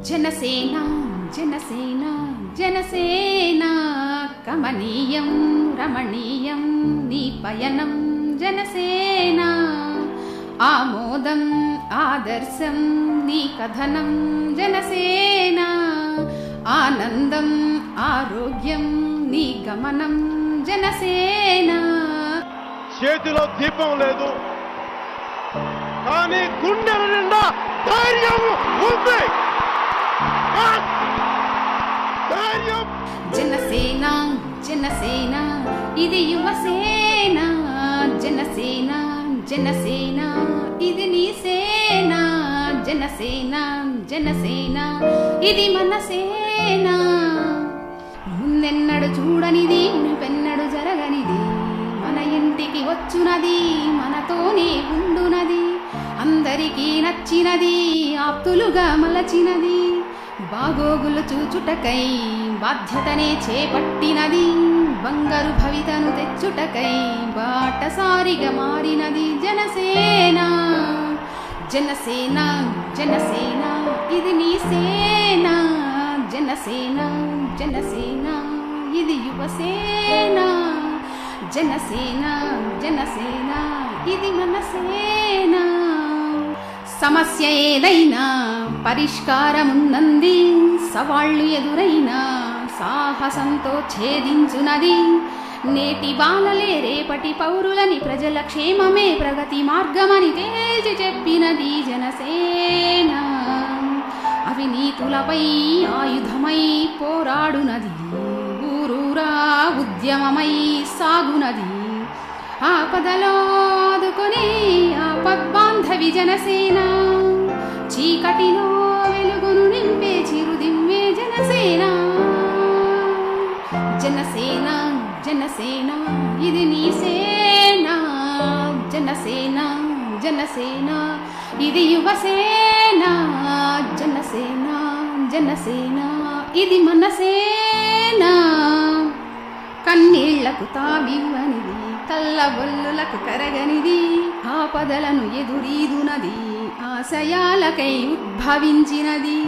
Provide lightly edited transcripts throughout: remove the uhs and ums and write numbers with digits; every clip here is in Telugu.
జనసేన జనసేన జనసేన కమనీయం రమణీయం నీ పయనం జనసేన ఆమోదం ఆదర్శం నీ కథనం జనసేన ఆనందం ఆరోగ్యం నీ గమనం జనసేన చేతిలో దీపం లేదు కానీ గుండెల నిండా ధైర్యం ఉంది. జనసేన జనసేన ఇది యువసేన జనసేన జనసేన ఇది నీ సేన జనసేన జనసేన ఇది మన సేన ముందెన్నడు చూడనిది పెన్నడు జరగనిది మన ఇంటికి వచ్చునది మనతోనే ఉండునది అందరికీ నచ్చినది ఆప్తులుగా మలచినది బాగోగులు చూచుటకై బాధ్యతనే చేపట్టినది బంగారు భవితను తెచ్చుటకై బాటసారిగా మారినది జనసేన జనసేన జనసేన ఇది నీ సేన జనసేన జనసేన ఇది యువసేన జనసేన జనసేన ఇది మన సేన సమస్య ఏదైనా పరిష్కారముందంది సవాళ్లు ఎదురైనా సాహసంతో ఛేదించునది నేటి బాలలే రేపటి పౌరులని ప్రజల క్షేమమే ప్రగతి మార్గమని తేల్చి చెప్పినది జనసేన అవినీతులపై ఆయుధమై పోరాడునది ఊరూరా ఉద్యమమై సాగునది ఆపదలో ఆదుకొని ఆపద్బాంధవి జనసేన చీకటిలో వెలుగును నింపే చిరుదిమ్మే జనసేన జనసేన జనసేన ఇది నీ సేన జనసేన జనసేన ఇది యువసేన జనసేన జనసేన ఇది మన సేన కన్నీళ్లకు తావివ్వనిది కళ్ళబొల్లులకు కరగనిది ఆపదలను ఎదురీదునది ఆశయాలకై ఉద్భవించినది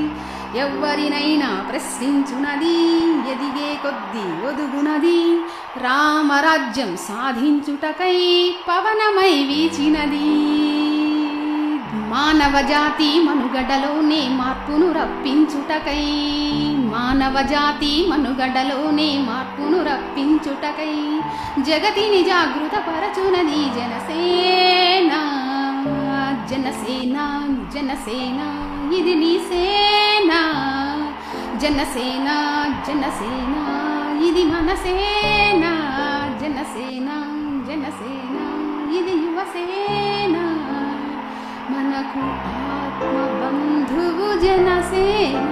ఎవ్వరినైనా ప్రశ్నించునది ఎదిగే కొద్దీ ఒదుగునది రామరాజ్యం సాధించుటకై పవనమై వీచినది మానవ జాతి మనుగడలోనే మార్పును రప్పించుటకై మానవ జాతి మనుగడలోనే మార్పును రప్పించుటకై జగతిని జాగృత పరచునది జనసేన జనసేన జనసేన ఇది నీ సేన జనసేన జనసేన ఇది మన సేన జనసేన జనసేన ఇది యువసేన మనకు ఆత్మబంధువు జనసేన.